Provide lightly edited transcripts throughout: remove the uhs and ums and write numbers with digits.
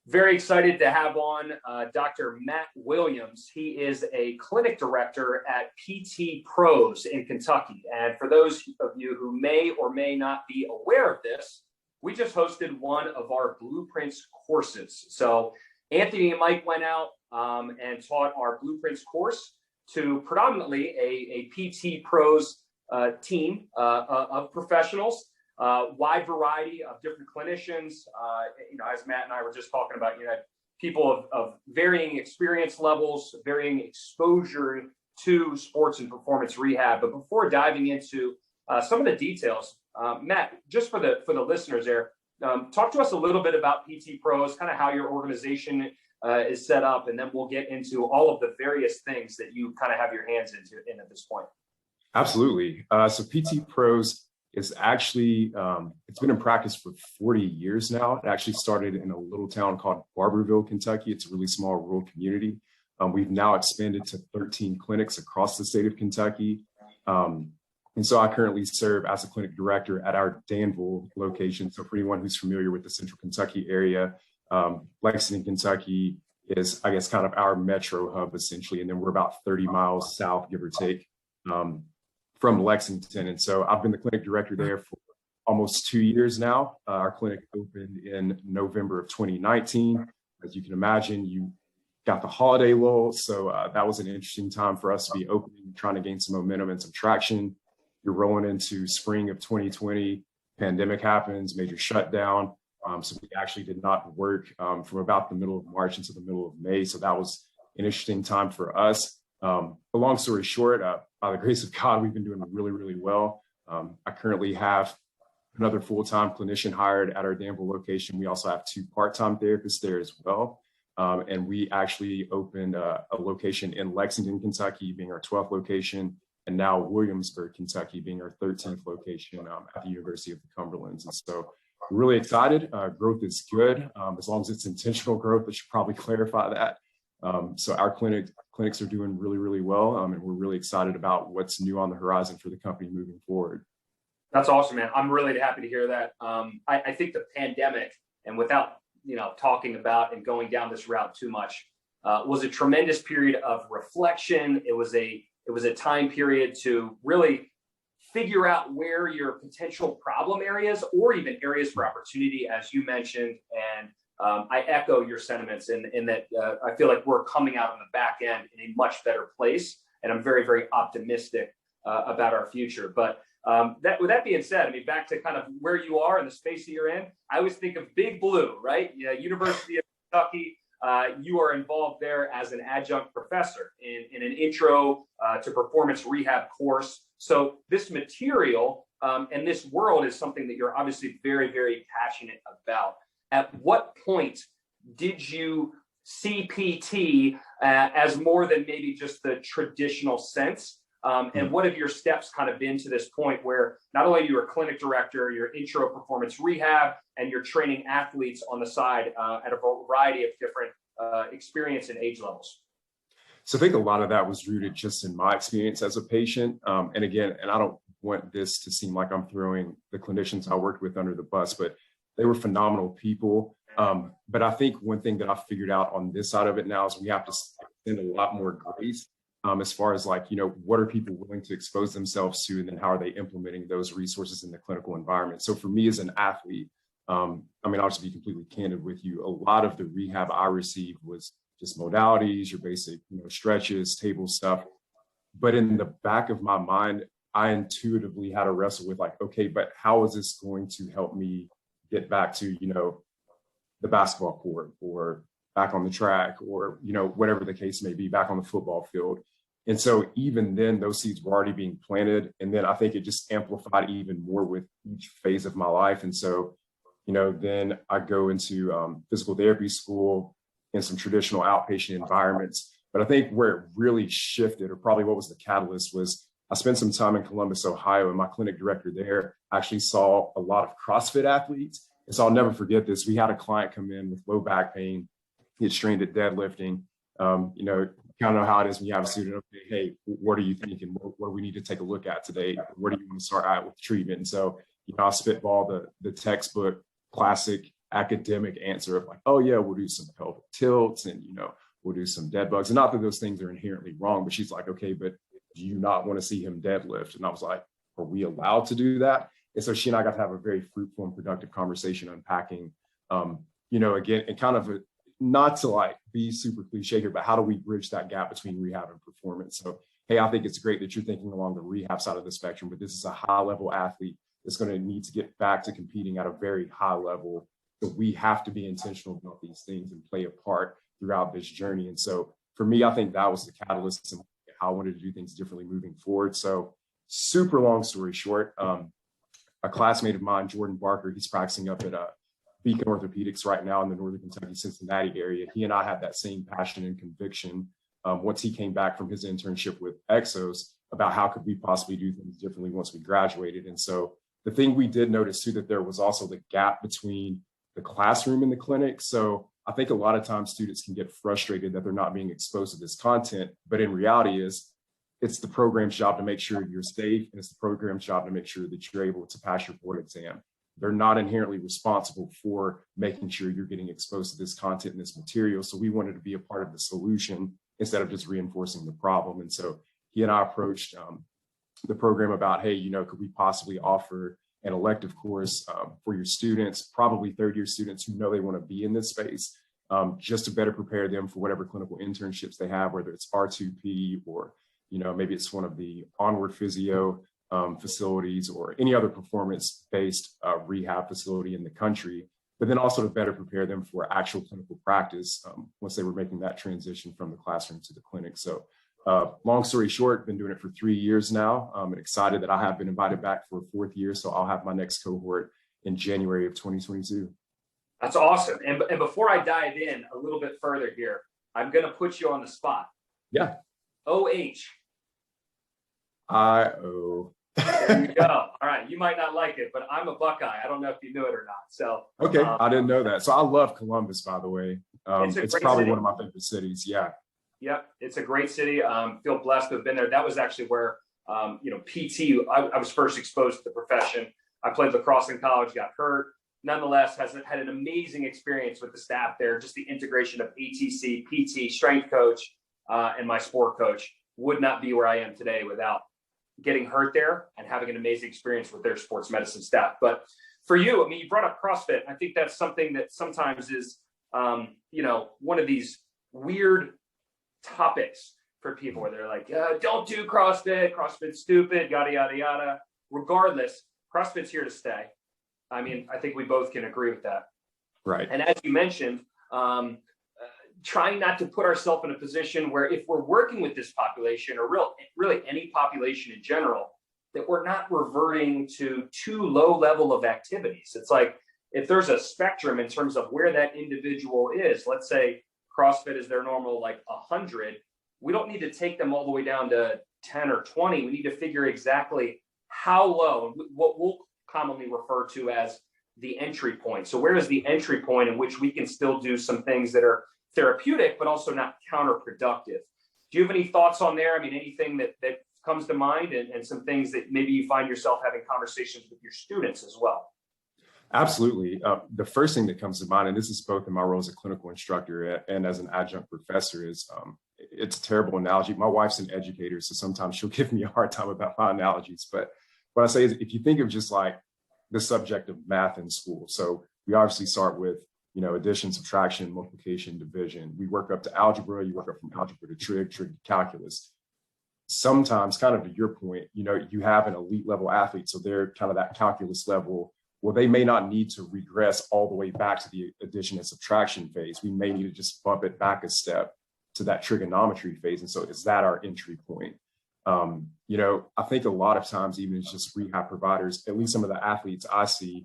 Very excited to have on Dr. Matt Williams. He is a clinic director at PT Pros in Kentucky. And for those of you who may or may not be aware of this, we just hosted one of our Blueprints courses. So Anthony and Mike went out and taught our Blueprints course to predominantly a PT Pros team of professionals. Wide variety of different clinicians. As Matt and I were just talking about, people of varying experience levels, varying exposure to sports and performance rehab. But before diving into some of the details, Matt, just for the listeners there, talk to us a little bit about PT Pros, kind of how your organization is set up, and then we'll get into all of the various things that you kind of have your hands in at this point. Absolutely. So PT Pros is actually, it's been in practice for 40 years now. It actually started in a little town called Barberville, Kentucky. It's a really small rural community. We've now expanded to 13 clinics across the state of Kentucky. And so I currently serve as a clinic director at our Danville location. So for anyone who's familiar with the Central Kentucky area, Lexington, Kentucky is, I guess, kind of our metro hub essentially. And then we're about 30 miles south, give or take, from Lexington. And so I've been the clinic director there for almost 2 years now. Our clinic opened in November of 2019. As you can imagine, you got the holiday lull. So that was an interesting time for us to be opening, trying to gain some momentum and some traction. You're rolling into spring of 2020, pandemic happens, major shutdown. So we actually did not work from about the middle of March into the middle of May. So that was an interesting time for us. But long story short, by the grace of God, we've been doing really, really well. I currently have another full-time clinician hired at our Danville location. We also have 2 part-time therapists there as well. And we actually opened a location in Lexington, Kentucky, being our 12th location, and now Williamsburg, Kentucky, being our 13th location at the University of the Cumberlands. And so we're really excited. Growth is good. As long as it's intentional growth, I should probably clarify that. So our clinics are doing really, really well. And we're really excited about what's new on the horizon for the company moving forward. That's awesome, man. I'm really happy to hear that. I think the pandemic, and without, talking about and going down this route too much, was a tremendous period of reflection. It was a time period to really figure out where your potential problem areas or even areas for opportunity, as you mentioned. And I echo your sentiments in that I feel like we're coming out on the back end in a much better place. And I'm very, very optimistic about our future. But with that being said, back to kind of where you are and the space that you're in, I always think of Big Blue, right? University of Kentucky. You are involved there as an adjunct professor in an intro to performance rehab course. So this material and this world is something that you're obviously very, very passionate about. At what point did you see PT as more than maybe just the traditional sense? And what have your steps kind of been to this point where not only you're a clinic director, you're intro performance rehab, and you're training athletes on the side at a variety of different experience and age levels? So I think a lot of that was rooted just in my experience as a patient. And again, and I don't want this to seem like I'm throwing the clinicians I worked with under the bus, but they were phenomenal people. But I think one thing that I figured out on this side of it now is we have to extend a lot more grace as far as what are people willing to expose themselves to, and then how are they implementing those resources in the clinical environment. So for me as an athlete, I'll just be completely candid with you. A lot of the rehab I received was just modalities, your basic, stretches, table stuff. But in the back of my mind, I intuitively had to wrestle with okay, but how is this going to help me get back to, the basketball court or back on the track or, whatever the case may be, back on the football field. And so even then, those seeds were already being planted. And then I think it just amplified even more with each phase of my life. And so, then I go into physical therapy school in some traditional outpatient environments. But I think where it really shifted, or probably what was the catalyst, was I spent some time in Columbus, Ohio, and my clinic director there actually saw a lot of CrossFit athletes. And so I'll never forget this. We had a client come in with low back pain. He had strained at deadlifting. Kind of know how it is when you have a student. Okay, hey, what are you thinking? What do we need to take a look at today? Where do you want to start out with treatment? And so, I spitball the textbook classic academic answer of like, oh yeah, we'll do some pelvic tilts and, we'll do some dead bugs. And not that those things are inherently wrong, but she's like, okay, but do you not want to see him deadlift? And I was like, are we allowed to do that? And so she and I got to have a very fruitful and productive conversation unpacking, again, and kind of not to like be super cliche here, but how do we bridge that gap between rehab and performance? So, hey, I think it's great that you're thinking along the rehab side of the spectrum, but this is a high level athlete that's going to need to get back to competing at a very high level. So we have to be intentional about these things and play a part throughout this journey. And so for me, I think that was the catalyst and how I wanted to do things differently moving forward. So super long story short, a classmate of mine, Jordan Barker, he's practicing up at Beacon Orthopedics right now in the Northern Kentucky, Cincinnati area. He and I had that same passion and conviction once he came back from his internship with Exos about how could we possibly do things differently once we graduated. And so the thing we did notice too, that there was also the gap between the classroom and the clinic. So I think a lot of times students can get frustrated that they're not being exposed to this content, but in reality it's the program's job to make sure you're safe, and it's the program's job to make sure that you're able to pass your board exam. They're not inherently responsible for making sure you're getting exposed to this content and this material. So we wanted to be a part of the solution instead of just reinforcing the problem. And so he and I approached the program about, hey, could we possibly offer an elective course for your students, probably third-year students who know they want to be in this space, just to better prepare them for whatever clinical internships they have, whether it's R2P or maybe it's one of the Onward Physio facilities or any other performance-based rehab facility in the country, but then also to better prepare them for actual clinical practice once they were making that transition from the classroom to the clinic. So long story short, been doing it for 3 years now. I'm excited that I have been invited back for a 4th year. So I'll have my next cohort in January of 2022. That's awesome. And before I dive in a little bit further here, I'm going to put you on the spot. Yeah. OH. I-O. There you go. All right. You might not like it, but I'm a Buckeye. I don't know if you knew it or not. So okay. I didn't know that. So I love Columbus, by the way. It's probably city. One of my favorite cities. Yeah. Yep. It's a great city. Feel blessed to have been there. That was actually where, PT, I was first exposed to the profession. I played lacrosse in college, got hurt. Nonetheless, had an amazing experience with the staff there. Just the integration of ATC, PT, strength coach, and my sport coach would not be where I am today without getting hurt there and having an amazing experience with their sports medicine staff. But for you, I mean, you brought up CrossFit. I think that's something that sometimes is, one of these weird topics for people where they're like, don't do CrossFit, CrossFit's stupid, yada, yada, yada. Regardless, CrossFit's here to stay. I mean, I think we both can agree with that. Right. And as you mentioned, trying not to put ourselves in a position where if we're working with this population or really any population in general, that we're not reverting to too low level of activities. It's like if there's a spectrum in terms of where that individual is, let's say CrossFit is their normal like 100, we don't need to take them all the way down to 10 or 20. We need to figure exactly how low, what we'll commonly refer to as the entry point. So where is the entry point in which we can still do some things that are therapeutic, but also not counterproductive? Do you have any thoughts on there? I mean, anything that comes to mind and some things that maybe you find yourself having conversations with your students as well? Absolutely. The first thing that comes to mind, and this is both in my role as a clinical instructor and as an adjunct professor, is it's a terrible analogy. My wife's an educator, so sometimes she'll give me a hard time about my analogies. But what I say is, if you think of just like the subject of math in school, so we obviously start with, addition, subtraction, multiplication, division. We work up to algebra. You work up from algebra to trig to calculus. Sometimes, kind of to your point, you have an elite level athlete, so they're kind of that calculus level. Well, they may not need to regress all the way back to the addition and subtraction phase. We may need to just bump it back a step to that trigonometry phase. And so is that our entry point? I think a lot of times, even as just rehab providers, at least some of the athletes I see,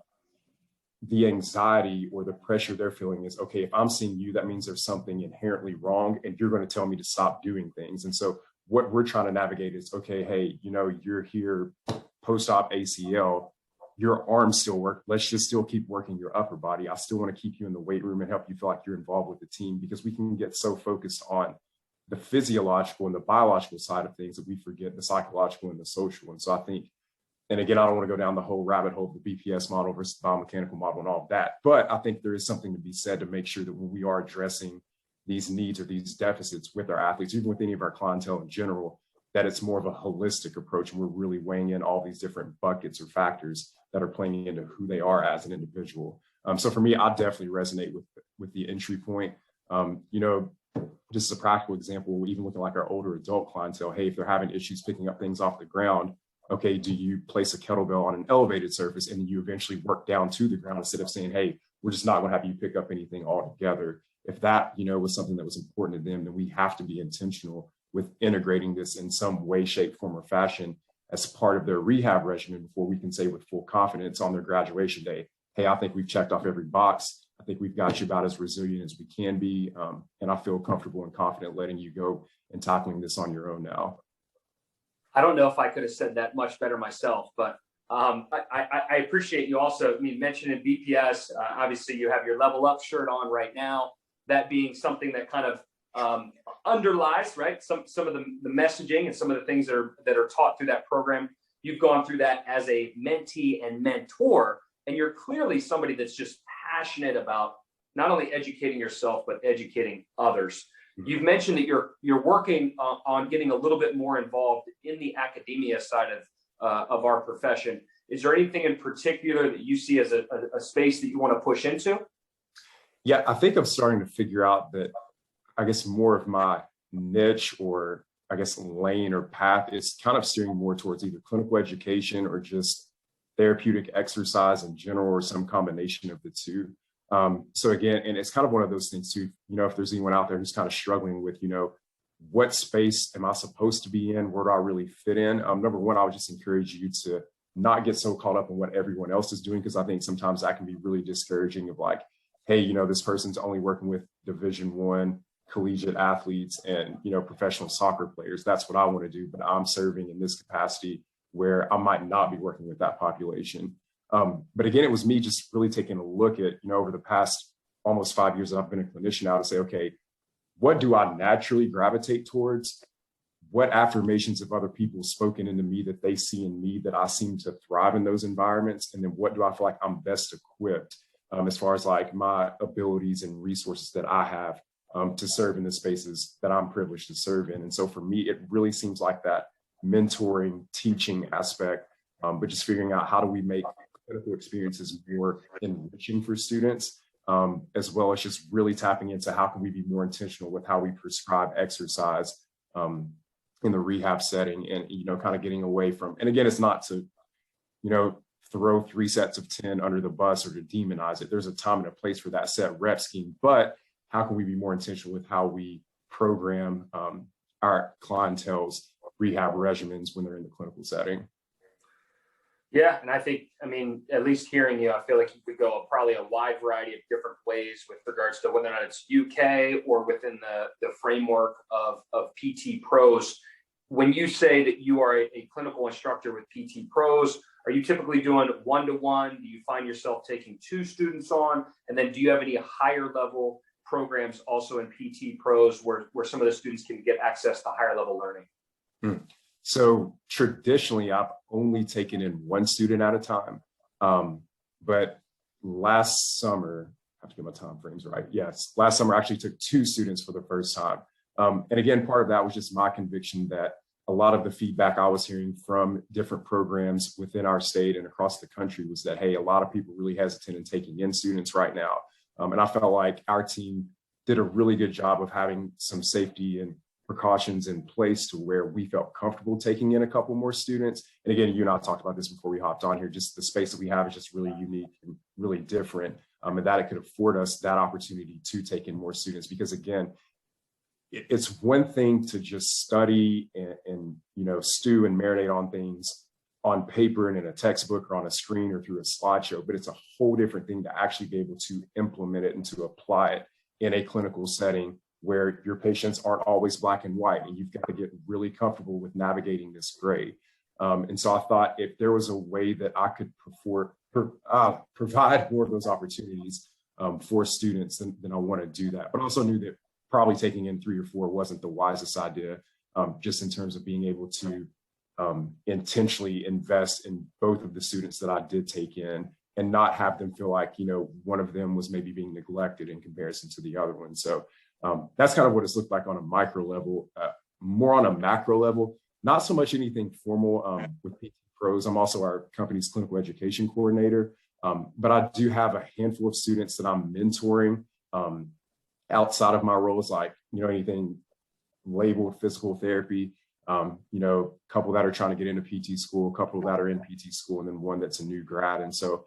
the anxiety or the pressure they're feeling is, okay, if I'm seeing you, that means there's something inherently wrong and you're going to tell me to stop doing things. And so what we're trying to navigate is, okay, hey, you're here post-op ACL, your arms still work. Let's just still keep working your upper body. I still want to keep you in the weight room and help you feel like you're involved with the team, because we can get so focused on the physiological and the biological side of things that we forget the psychological and the social. And so I think And again, I don't want to go down the whole rabbit hole of the BPS model versus the biomechanical model and all of that. But I think there is something to be said to make sure that when we are addressing these needs or these deficits with our athletes, even with any of our clientele in general, that it's more of a holistic approach. And we're really weighing in all these different buckets or factors that are playing into who they are as an individual. So for me, I definitely resonate with the entry point. Just as a practical example, even looking like our older adult clientele, hey, if they're having issues picking up things off the ground, okay, do you place a kettlebell on an elevated surface and then you eventually work down to the ground instead of saying, hey, we're just not going to have you pick up anything altogether? If that, was something that was important to them, then we have to be intentional with integrating this in some way, shape, form, or fashion as part of their rehab regimen before we can say with full confidence on their graduation day, hey, I think we've checked off every box. I think we've got you about as resilient as we can be. And I feel comfortable and confident letting you go and tackling this on your own now. I don't know if I could have said that much better myself, but I appreciate you also, mentioning BPS. Obviously, you have your Level Up shirt on right now, that being something that kind of underlies, right, some of the messaging and some of the things that are taught through that program. You've gone through that as a mentee and mentor, and you're clearly somebody that's just passionate about not only educating yourself, but educating others. You've mentioned that you're working on getting a little bit more involved in the academia side of our profession. Is there anything in particular that you see as a space that you want to push into? Yeah, I think I'm starting to figure out that, I guess, more of my niche or I guess lane or path is kind of steering more towards either clinical education or just therapeutic exercise in general, or some combination of the two. So again, and it's kind of one of those things too, if there's anyone out there who's kind of struggling with, what space am I supposed to be in? Where do I really fit in? Number one, I would just encourage you to not get so caught up in what everyone else is doing, because I think sometimes that can be really discouraging of like, hey, this person's only working with Division I collegiate athletes and, professional soccer players. That's what I want to do, but I'm serving in this capacity where I might not be working with that population. But again, it was me just really taking a look at, over the past almost 5 years that I've been a clinician now, to say, okay, what do I naturally gravitate towards? What affirmations have other people spoken into me that they see in me that I seem to thrive in those environments? And then what do I feel like I'm best equipped as far as like my abilities and resources that I have to serve in the spaces that I'm privileged to serve in? And so for me, it really seems like that mentoring, teaching aspect, but just figuring out how do we make clinical experiences more enriching for students, as well as just really tapping into how can we be more intentional with how we prescribe exercise in the rehab setting, and kind of getting away from, and again, it's not to throw 3 sets of 10 under the bus or to demonize it. There's a time and a place for that set rep scheme, but how can we be more intentional with how we program our clientele's rehab regimens when they're in the clinical setting? Yeah, and I think, at least hearing you, I feel like you could go probably a wide variety of different ways with regards to whether or not it's UK or within the framework of PT Pros. When you say that you are a clinical instructor with PT Pros, are you typically doing one-to-one? Do you find yourself taking 2 students on? And then do you have any higher level programs also in PT Pros where some of the students can get access to higher level learning? So traditionally, I've only taken in 1 student at a time. But last summer, I have to get my time frames right. Yes, last summer I actually took 2 students for the first time. And again, part of that was just my conviction that a lot of the feedback I was hearing from different programs within our state and across the country was that, hey, a lot of people really hesitant in taking in students right now. And I felt like our team did a really good job of having some safety and precautions in place to where we felt comfortable taking in a couple more students. And again, you and I talked about this before we hopped on here, just the space that we have is just really unique and really different, and that it could afford us that opportunity to take in more students. Because again, it's one thing to just study and stew and marinate on things on paper and in a textbook or on a screen or through a slideshow, but it's a whole different thing to actually be able to implement it and to apply it in a clinical setting where your patients aren't always black and white, and you've got to get really comfortable with navigating this gray. And so I thought if there was a way that I could provide more of those opportunities for students, then I want to do that. But also knew that probably taking in 3 or 4 wasn't the wisest idea, just in terms of being able to intentionally invest in both of the students that I did take in and not have them feel like, one of them was maybe being neglected in comparison to the other one. So that's kind of what it's looked like on a micro level, more on a macro level, not so much anything formal with PT Pros. I'm also our company's clinical education coordinator, but I do have a handful of students that I'm mentoring outside of my roles, like, anything labeled physical therapy, a couple that are trying to get into PT school, a couple that are in PT school, and then one that's a new grad. And so,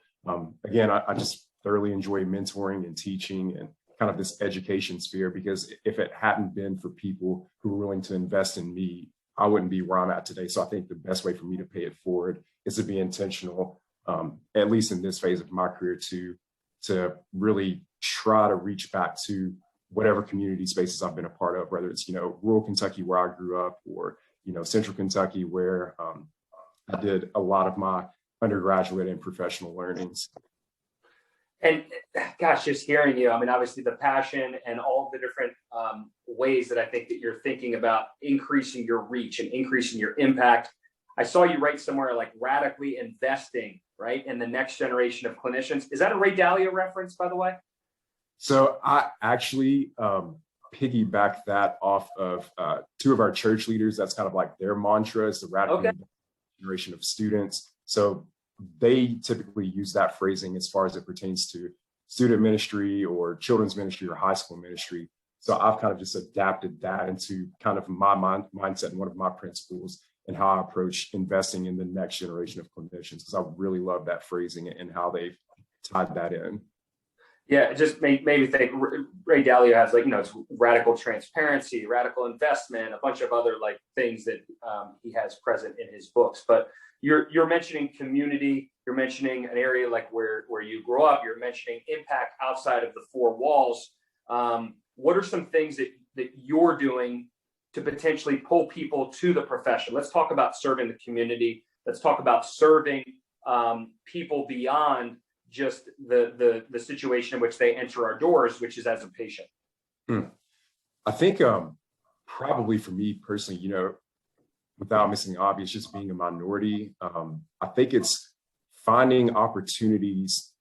again, I just thoroughly enjoy mentoring and teaching and kind of this education sphere, because if it hadn't been for people who were willing to invest in me, I wouldn't be where I'm at today. So I think the best way for me to pay it forward is to be intentional, at least in this phase of my career, to really try to reach back to whatever community spaces I've been a part of, whether it's, rural Kentucky where I grew up, or, central Kentucky where I did a lot of my undergraduate and professional learnings. And gosh, just hearing you, I mean, obviously the passion and all the different ways that I think that you're thinking about increasing your reach and increasing your impact. I saw you write somewhere like radically investing, right, in the next generation of clinicians. Is that a Ray Dalio reference, by the way? So I actually piggyback that off of two of our church leaders. That's kind of like their mantra, is the radical generation of students. So they typically use that phrasing as far as it pertains to student ministry or children's ministry or high school ministry. So I've kind of just adapted that into kind of my mindset and one of my principles and how I approach investing in the next generation of clinicians, because I really love that phrasing and how they've tied that in. Yeah, it just made me think. Ray Dalio has it's radical transparency, radical investment, a bunch of other things that he has present in his books. But you're mentioning community, you're mentioning an area like where you grew up, you're mentioning impact outside of the four walls. What are some things that you're doing to potentially pull people to the profession? Let's talk about serving the community. Let's talk about serving people beyond just the situation in which they enter our doors, which is as a patient. I think probably for me personally, without missing the obvious, just being a minority, I think it's finding opportunities,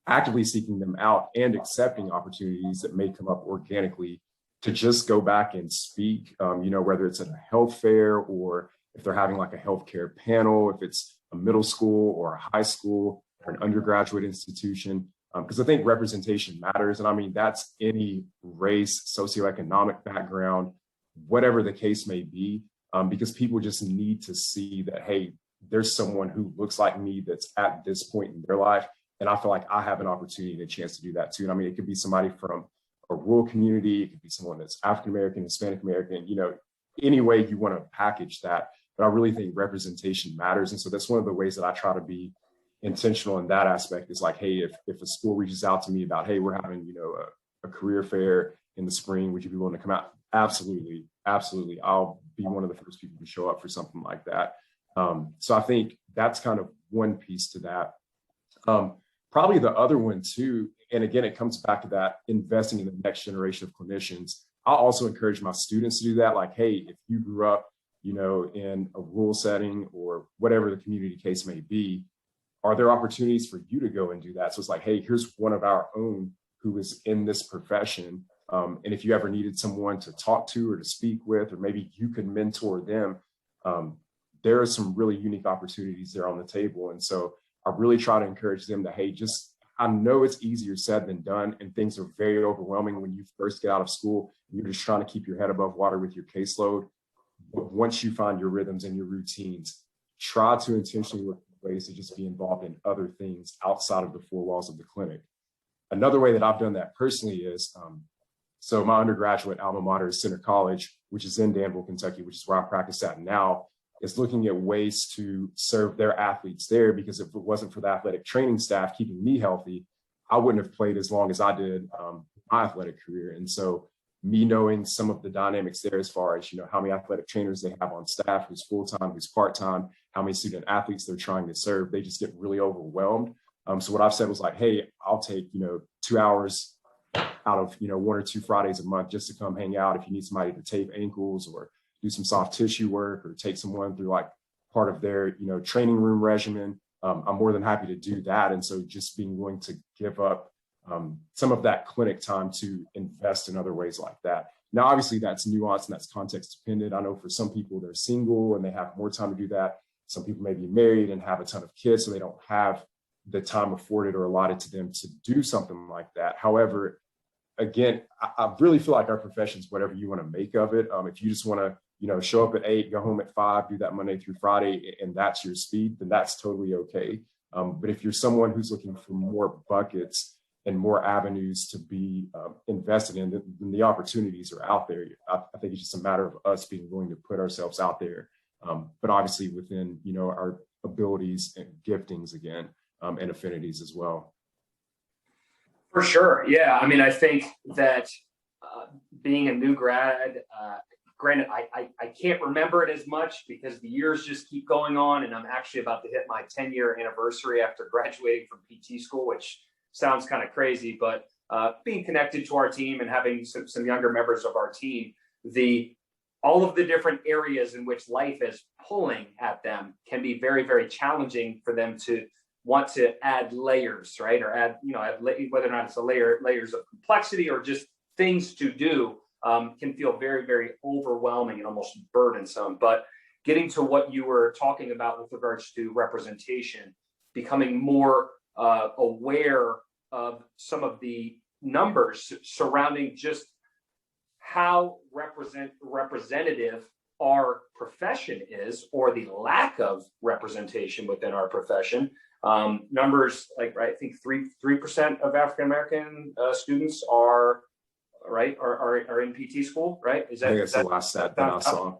actively seeking them out, and accepting opportunities that may come up organically to just go back and speak, whether it's at a health fair or if they're having like a healthcare panel, if it's a middle school or a high school or an undergraduate institution, because I think representation matters. And I mean, that's any race, socioeconomic background, whatever the case may be, because people just need to see that, hey, there's someone who looks like me that's at this point in their life. And I feel like I have an opportunity and a chance to do that too. And I mean, it could be somebody from a rural community, it could be someone that's African-American, Hispanic-American, any way you want to package that. But I really think representation matters. And so that's one of the ways that I try to be intentional in that aspect, is like, hey, if a school reaches out to me about, hey, we're having, a career fair in the spring, would you be willing to come out? Absolutely. Absolutely. I'll be one of the first people to show up for something like that. So I think that's kind of one piece to that. Probably the other one too, and again, it comes back to that investing in the next generation of clinicians. I'll also encourage my students to do that. Like, hey, if you grew up, in a rural setting or whatever the community case may be, are there opportunities for you to go and do that? So it's like, hey, here's one of our own who is in this profession. And if you ever needed someone to talk to or to speak with, or maybe you could mentor them, there are some really unique opportunities there on the table. And so I really try to encourage them to, hey, I know it's easier said than done, and things are very overwhelming when you first get out of school. You're just trying to keep your head above water with your caseload. But once you find your rhythms and your routines, try to intentionally look for ways to just be involved in other things outside of the four walls of the clinic. Another way that I've done that personally is, so my undergraduate alma mater is Center College, which is in Danville, Kentucky, which is where I practice at now, is looking at ways to serve their athletes there, because if it wasn't for the athletic training staff keeping me healthy, I wouldn't have played as long as I did my athletic career. And so me knowing some of the dynamics there, as far as, how many athletic trainers they have on staff, who's full-time, who's part-time, how many student athletes they're trying to serve, they just get really overwhelmed. So what I've said was like, hey, I'll take, 2 hours out of, 1 or 2 Fridays a month just to come hang out. If you need somebody to tape ankles or do some soft tissue work, or take someone through like part of their, training room regimen, I'm more than happy to do that. And so just being willing to give up some of that clinic time to invest in other ways like that. Now, obviously, that's nuanced and that's context dependent. I know for some people, they're single and they have more time to do that. Some people may be married and have a ton of kids, so they don't have the time afforded or allotted to them to do something like that. However, again, I really feel like our profession is whatever you want to make of it. If you just want to, show up at 8, go home at 5, do that Monday through Friday, and that's your speed, then that's totally okay. But if you're someone who's looking for more buckets and more avenues to be invested in, then the opportunities are out there. I think it's just a matter of us being willing to put ourselves out there, but obviously within, our abilities and giftings again, and affinities as well. For sure. Yeah. I mean, I think that being a new grad, granted, I can't remember it as much because the years just keep going on, and I'm actually about to hit my 10-year anniversary after graduating from PT school, which sounds kind of crazy, but being connected to our team and having some younger members of our team, all of the different areas in which life is pulling at them can be very, very challenging for them to want to add layers, right? Or add, whether or not it's layers of complexity or just things to do, can feel very, very overwhelming and almost burdensome. But getting to what you were talking about with regards to representation, becoming more aware of some of the numbers surrounding just how representative our profession is, or the lack of representation within our profession. Numbers like, I think 3% of African American students are in PT school, right? I think that's the last stat that I saw.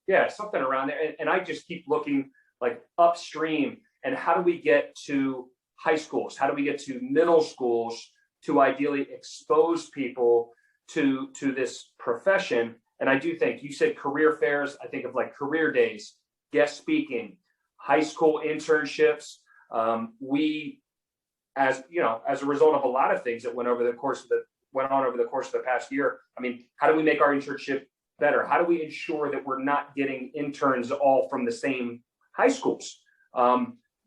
Yeah, something around there. And I just keep looking like upstream, and how do we get to high schools? How do we get to middle schools to ideally expose people to this profession? And I do think you said career fairs. I think of like career days, guest speaking, high school internships. We, as a result of a lot of things that went on over the course of the past year. I mean, how do we make our internship better? How do we ensure that we're not getting interns all from the same high schools?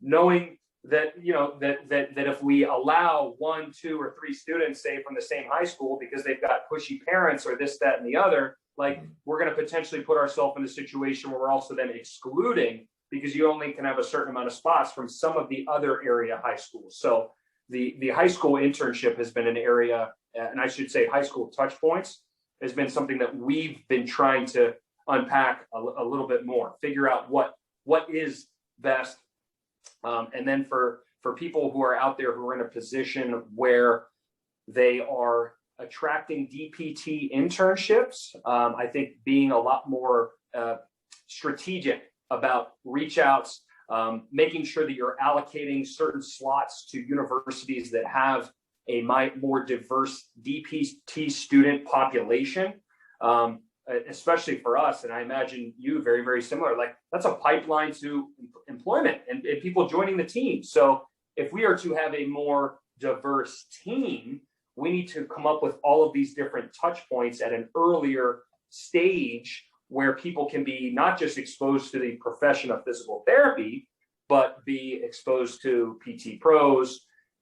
Knowing that, that if we allow 1, 2, or 3 students, say, from the same high school because they've got pushy parents or this, that, and the other, like, we're going to potentially put ourselves in a situation where we're also then excluding, because you only can have a certain amount of spots from some of the other area high schools. So the high school internship has been an area, and I should say high school touch points has been something that we've been trying to unpack a little bit more, figure out what is best. And then for people who are out there who are in a position where they are attracting DPT internships, I think being a lot more strategic about reach outs, making sure that you're allocating certain slots to universities that have a more diverse DPT student population, especially for us. And I imagine you very, very similar. Like, that's a pipeline to employment and people joining the team. So if we are to have a more diverse team, we need to come up with all of these different touch points at an earlier stage where people can be not just exposed to the profession of physical therapy, but be exposed to PT pros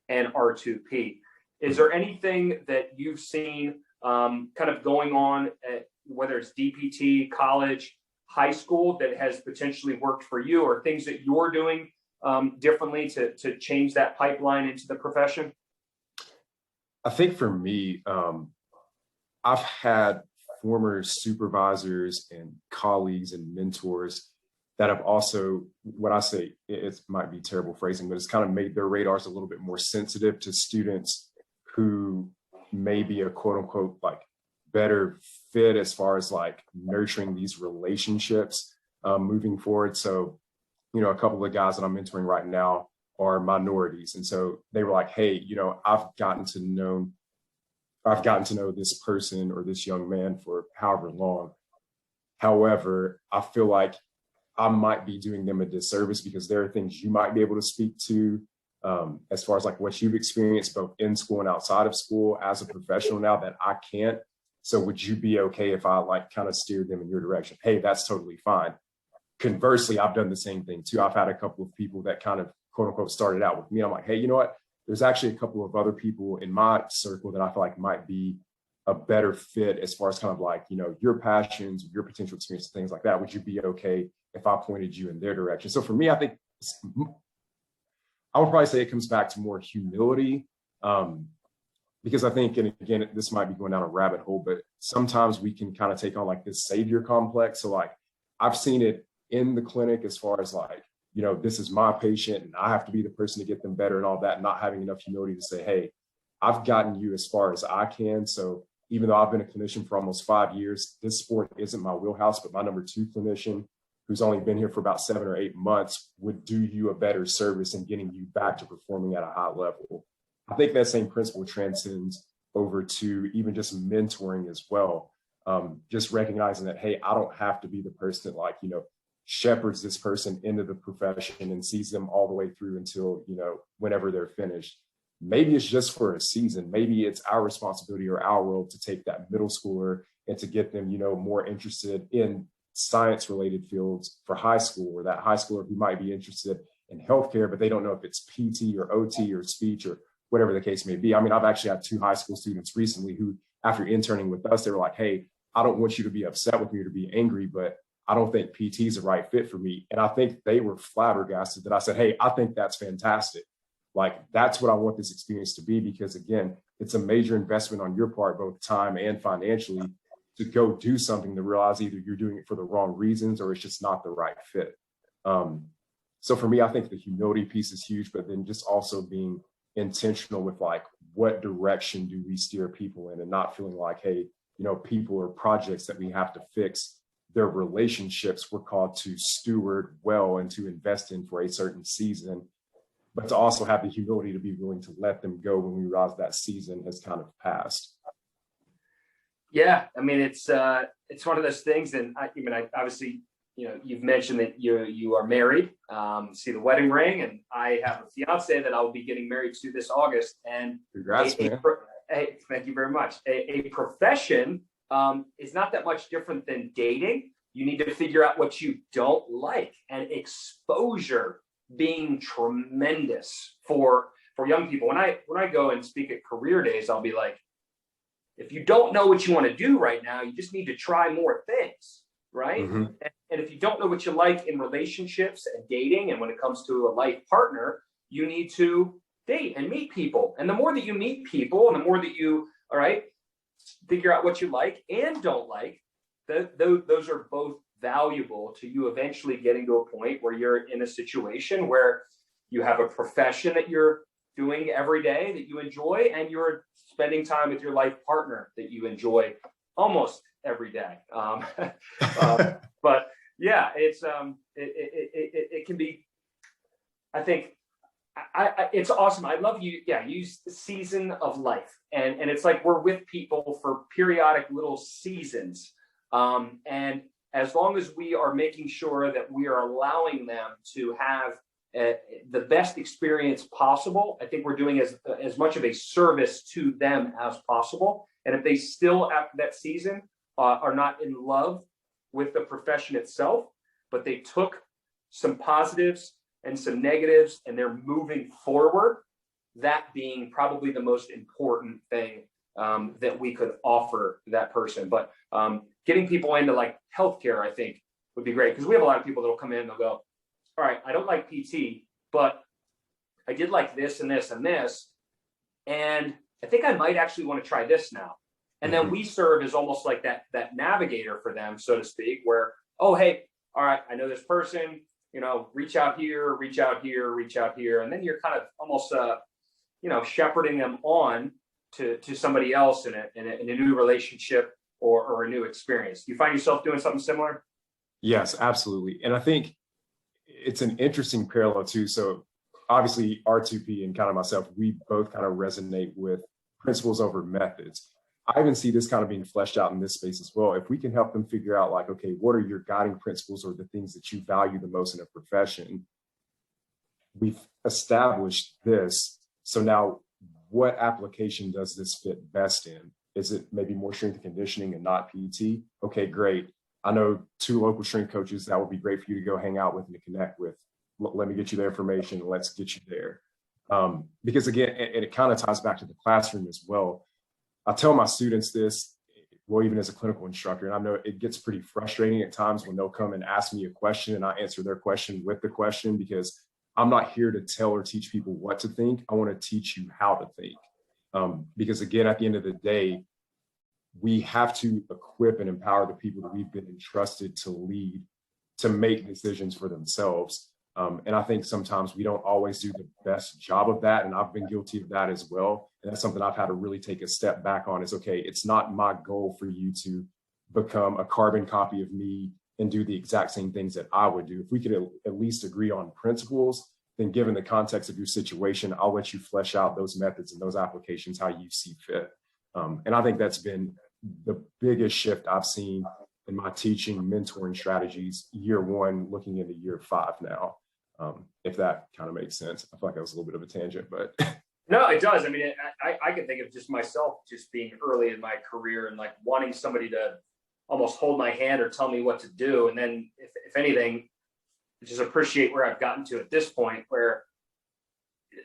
and R2P. Is there anything that you've seen kind of going on at, whether it's DPT, college, high school, that has potentially worked for you, or things that you're doing differently to change that pipeline into the profession? I think for me, I've had former supervisors and colleagues and mentors that have also, what I say, it might be terrible phrasing, but it's kind of made their radars a little bit more sensitive to students who may be a quote unquote like better fit as far as like nurturing these relationships moving forward. So, a couple of guys that I'm mentoring right now are minorities. And so they were like, hey, I've gotten to know this person or this young man for however long. However, I feel like I might be doing them a disservice because there are things you might be able to speak to as far as like what you've experienced both in school and outside of school as a professional now that I can't. So would you be okay if I like kind of steered them in your direction? Hey, that's totally fine. conversely, I've done the same thing too. I've had a couple of people that kind of quote unquote started out with me. I'm like, hey, you know what? There's actually a couple of other people in my circle that I feel like might be a better fit as far as kind of like, your passions, your potential experience, things like that. Would you be okay if I pointed you in their direction? So for me, I think I would probably say it comes back to more humility. Because I think, and again, this might be going down a rabbit hole, but sometimes we can kind of take on like this savior complex. So like, I've seen it in the clinic as far as like, this is my patient and I have to be the person to get them better and all that, not having enough humility to say, hey, I've gotten you as far as I can. So even though I've been a clinician for almost 5 years, this sport isn't my wheelhouse, but my number 2 clinician, who's only been here for about 7 or 8 months, would do you a better service in getting you back to performing at a high level. I think that same principle transcends over to even just mentoring as well. Just recognizing that, hey, I don't have to be the person that like, shepherds this person into the profession and sees them all the way through until, whenever they're finished. Maybe it's just for a season. Maybe it's our responsibility or our role to take that middle schooler and to get them, more interested in science related fields for high school, or that high schooler who might be interested in healthcare, but they don't know if it's PT or OT or speech or whatever the case may be. I mean, I've actually had 2 high school students recently who, after interning with us, they were like, hey, I don't want you to be upset with me or to be angry, but I don't think PT is the right fit for me. And I think they were flabbergasted that I said, hey, I think that's fantastic. Like, that's what I want this experience to be, because again, it's a major investment on your part, both time and financially, to go do something to realize either you're doing it for the wrong reasons or it's just not the right fit. So for me, I think the humility piece is huge, but then just also being intentional with like, what direction do we steer people in, and not feeling like, hey, people are projects that we have to fix. Their relationships we're called to steward well and to invest in for a certain season, but to also have the humility to be willing to let them go when we realize that season has kind of passed. Yeah, I mean, it's one of those things, and I obviously, you've mentioned that you are married. See the wedding ring, and I have a fiance that I will be getting married to this August. And congrats, man. Hey, thank you very much. A profession is not that much different than dating. You need to figure out what you don't like, and exposure being tremendous for young people. When I go and speak at career days, I'll be like, if you don't know what you want to do right now, you just need to try more things, right? Mm-hmm. And if you don't know what you like in relationships and dating, and when it comes to a life partner, you need to date and meet people. And the more that you meet people, and the more that you, figure out what you like and don't like, those are both valuable to you eventually getting to a point where you're in a situation where you have a profession that you're doing every day that you enjoy, and you're spending time with your life partner that you enjoy almost every day. But yeah, it's it can be, I think, it's awesome. I love you. Yeah, use the season of life, and it's like we're with people for periodic little seasons, and as long as we are making sure that we are allowing them to have the best experience possible, I think we're doing as much of a service to them as possible. And if they still, after that season, are not in love with the profession itself, but they took some positives and some negatives and they're moving forward, that being probably the most important thing that we could offer that person. But getting people into like healthcare, I think, would be great, because we have a lot of people that will come in and they'll go, all right, I don't like PT, but I did like this and this and this, and I think I might actually want to try this now. And then we serve as almost like that navigator for them, so to speak, where, oh, hey, all right, I know this person, reach out here, reach out here, reach out here. And then you're kind of almost, shepherding them on to somebody else in a new relationship or a new experience. Do you find yourself doing something similar? Yes, absolutely. And I think it's an interesting parallel too. So obviously R2P and kind of myself, we both kind of resonate with principles over methods. I even see this kind of being fleshed out in this space as well. If we can help them figure out like, okay, what are your guiding principles or the things that you value the most in a profession? We've established this. So now what application does this fit best in? Is it maybe more strength and conditioning and not PT? Okay, great. I know 2 local strength coaches that would be great for you to go hang out with and to connect with. Let me get you the information. Let's get you there. Because again, and it kind of ties back to the classroom as well. I tell my students this, well, even as a clinical instructor, and I know it gets pretty frustrating at times when they'll come and ask me a question and I answer their question with the question, because I'm not here to tell or teach people what to think. I want to teach you how to think. Because again, at the end of the day, we have to equip and empower the people that we've been entrusted to lead, to make decisions for themselves. And I think sometimes we don't always do the best job of that. And I've been guilty of that as well. And that's something I've had to really take a step back on is, okay, it's not my goal for you to become a carbon copy of me and do the exact same things that I would do. If we could at least agree on principles, then given the context of your situation, I'll let you flesh out those methods and those applications how you see fit. And I think that's been the biggest shift I've seen in my teaching mentoring strategies, year 1, looking into year 5 now. If that kind of makes sense. I feel like that was a little bit of a tangent, but. No, it does. I mean, I can think of just myself just being early in my career and like wanting somebody to almost hold my hand or tell me what to do. And then if anything, just appreciate where I've gotten to at this point where,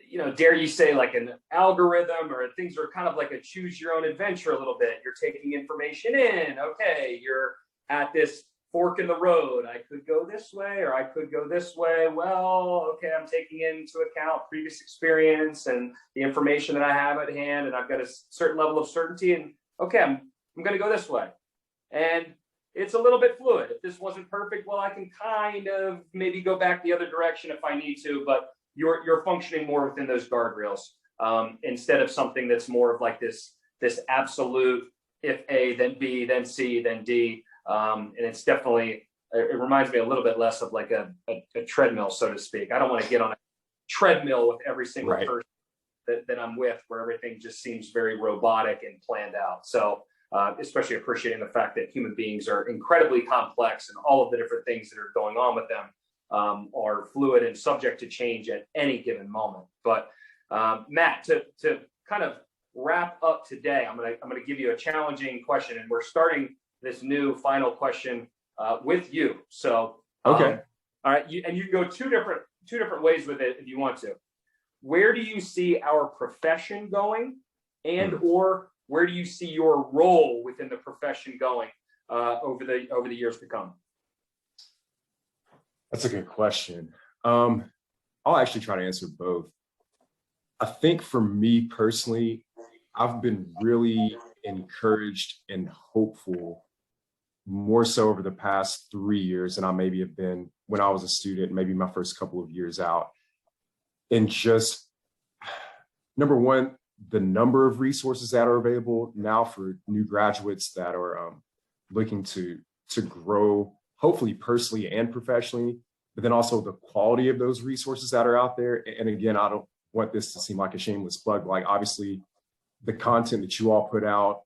you know, dare you say like an algorithm or things are kind of like a choose your own adventure a little bit. You're taking information in. Okay, you're at this fork in the road. I could go this way or I could go this way. Well, okay, I'm taking into account previous experience and the information that I have at hand, and I've got a certain level of certainty. And okay, I'm going to go this way. And it's a little bit fluid. If this wasn't perfect, well, I can kind of maybe go back the other direction if I need to. But you're functioning more within those guardrails instead of something that's more of like this absolute, if A, then B, then C, then D. And it's definitely, it reminds me a little bit less of like a treadmill, so to speak. I don't want to get on a treadmill with every single person that I'm with, where everything just seems very robotic and planned out. So especially appreciating the fact that human beings are incredibly complex and all of the different things that are going on with them are fluid and subject to change at any given moment. But Matt, to kind of wrap up today, I'm gonna give you a challenging question, and we're starting this new final question with you. So okay, all right, you can go two different ways with it if you want to. Where do you see our profession going, and or where do you see your role within the profession going over the years to come? That's a good question. I'll actually try to answer both. I think for me personally, I've been really encouraged and hopeful more so over the past 3 years than I maybe have been when I was a student, maybe my first couple of years out. And just, number one, the number of resources that are available now for new graduates that are looking to grow, hopefully personally and professionally, but then also the quality of those resources that are out there. And again, I don't want this to seem like a shameless plug, but like obviously the content that you all put out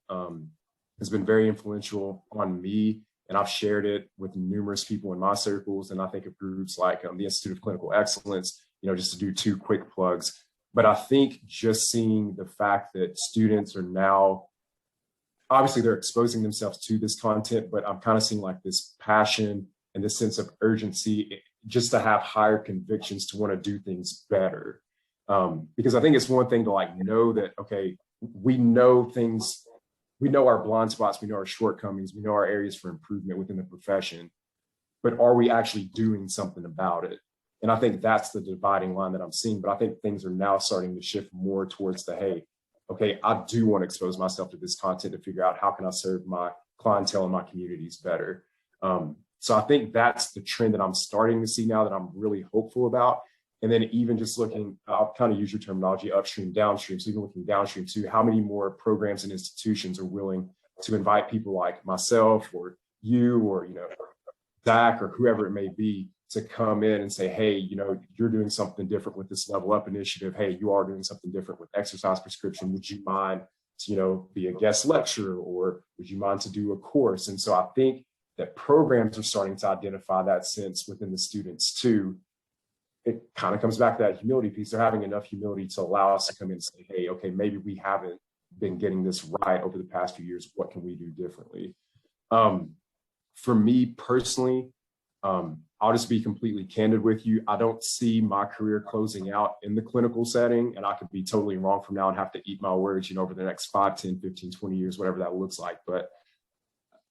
has been very influential on me, and I've shared it with numerous people in my circles. And I think of groups like the Institute of Clinical Excellence, you know, just to do 2 quick plugs. But I think just seeing the fact that students are now, obviously they're exposing themselves to this content, but I'm kind of seeing like this passion and this sense of urgency just to have higher convictions to want to do things better. Because I think it's one thing to like know that, okay, we know things, we know our blind spots, we know our shortcomings, we know our areas for improvement within the profession, but are we actually doing something about it? And I think that's the dividing line that I'm seeing. But I think things are now starting to shift more towards the, hey, okay, I do want to expose myself to this content to figure out how can I serve my clientele and my communities better. So I think that's the trend that I'm starting to see now that I'm really hopeful about. And then even just looking, I'll kind of use your terminology, upstream, downstream. So even looking downstream too, how many more programs and institutions are willing to invite people like myself or you or, you know, Zach or whoever it may be to come in and say, hey, you know, you're doing something different with this Level Up initiative. Hey, you are doing something different with exercise prescription. Would you mind to, you know, be a guest lecturer, or would you mind to do a course? And so I think that programs are starting to identify that sense within the students too. It kind of comes back to that humility piece. They're having enough humility to allow us to come in and say, hey, okay, maybe we haven't been getting this right over the past few years. What can we do differently? For me personally, I'll just be completely candid with you. I don't see my career closing out in the clinical setting, and I could be totally wrong from now and have to eat my words, over the next 5, 10, 15, 20 years, whatever that looks like. But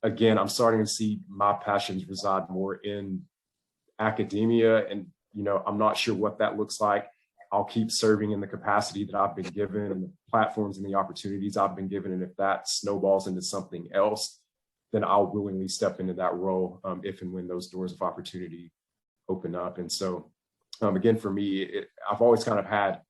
again, I'm starting to see my passions reside more in academia, and I'm not sure what that looks like. I'll keep serving in the capacity that I've been given and the platforms and the opportunities I've been given. And if that snowballs into something else, then I'll willingly step into that role if and when those doors of opportunity open up. And so, again, for me, I've always kind of had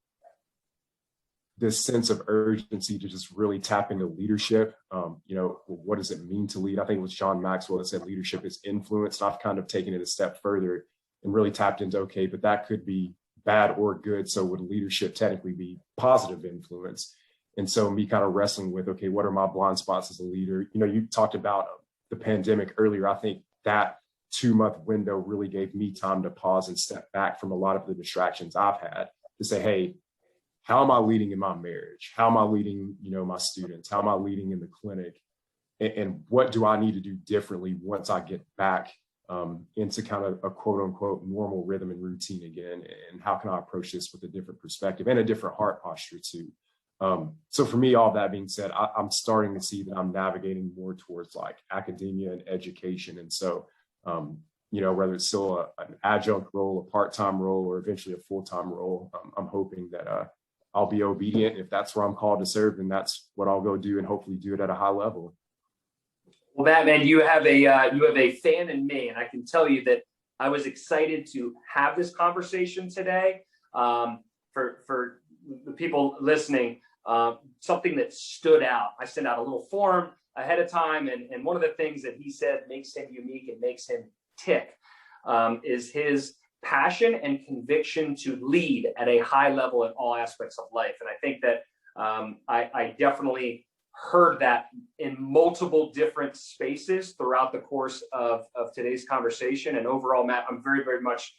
this sense of urgency to just really tap into leadership. What does it mean to lead? I think it was John Maxwell that said leadership is influence. And I've kind of taken it a step further and really tapped into, okay, but that could be bad or good. So would leadership technically be positive influence? And so me kind of wrestling with, okay, what are my blind spots as a leader? You talked about the pandemic earlier. I think that 2-month window really gave me time to pause and step back from a lot of the distractions I've had to say, hey, how am I leading in my marriage? How am I leading, my students? How am I leading in the clinic? And what do I need to do differently once I get back into kind of a quote unquote normal rhythm and routine again? And how can I approach this with a different perspective and a different heart posture too? So for me, all that being said, I'm starting to see that I'm navigating more towards like academia and education. And so, whether it's still an adjunct role, a part-time role, or eventually a full-time role, I'm hoping that I'll be obedient. If that's where I'm called to serve, then that's what I'll go do, and hopefully do it at a high level. Well, Matt, man, you have a fan in me, and I can tell you that I was excited to have this conversation today. For the people listening, something that stood out. I sent out a little form ahead of time, and one of the things that he said makes him unique and makes him tick is his passion and conviction to lead at a high level in all aspects of life. And I think that I definitely heard that in multiple different spaces throughout the course of today's conversation. And overall, Matt, I'm very, very much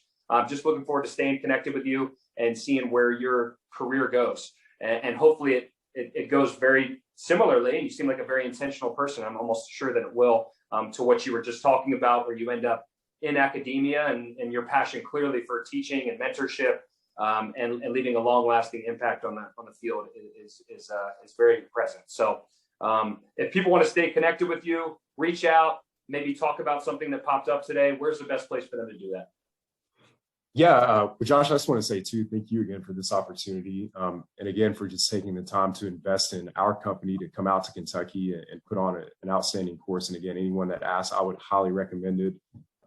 just looking forward to staying connected with you and seeing where your career goes. And hopefully it goes very similarly. You seem like a very intentional person. I'm almost sure that it will, to what you were just talking about, where you end up in academia and your passion clearly for teaching and mentorship and leaving a long-lasting impact on the field is very present. So if people want to stay connected with you, reach out, maybe talk about something that popped up today, where's the best place for them to do that? Yeah, Josh, I just want to say too, thank you again for this opportunity. And again, for just taking the time to invest in our company to come out to Kentucky and put on an outstanding course. And again, anyone that asks, I would highly recommend it.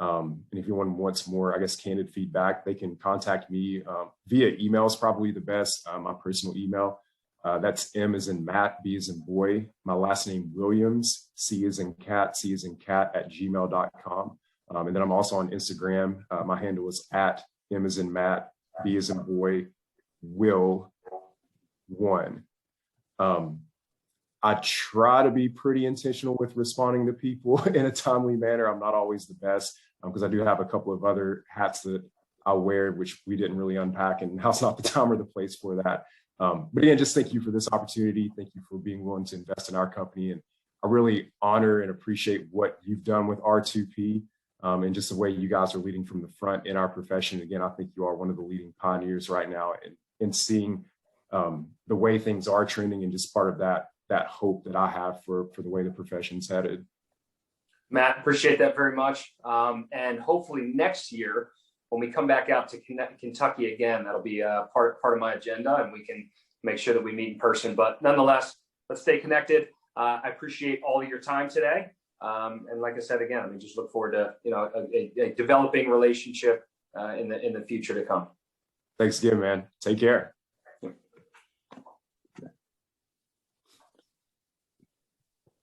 And if anyone wants more, I guess, candid feedback, they can contact me via email is probably the best, my personal email. That's M as in Matt, B as in boy, my last name Williams, C as in cat, C as in cat @gmail.com. And then I'm also on Instagram. My handle is @M as in Matt, B as in boy, Will 1. I try to be pretty intentional with responding to people in a timely manner. I'm not always the best because I do have a couple of other hats that I wear, which we didn't really unpack, and now's not the time or the place for that. But again, just thank you for this opportunity. Thank you for being willing to invest in our company. And I really honor and appreciate what you've done with R2P and just the way you guys are leading from the front in our profession. Again, I think you are one of the leading pioneers right now in seeing the way things are trending, and just part of that hope that I have for the way the profession's headed. Matt, appreciate that very much. And hopefully next year, when we come back out to Kentucky again, that'll be part of my agenda, and we can make sure that we meet in person. But nonetheless, let's stay connected. I appreciate all of your time today. And like I said, again, I just look forward to a developing relationship in the future to come. Thanks again, man. Take care.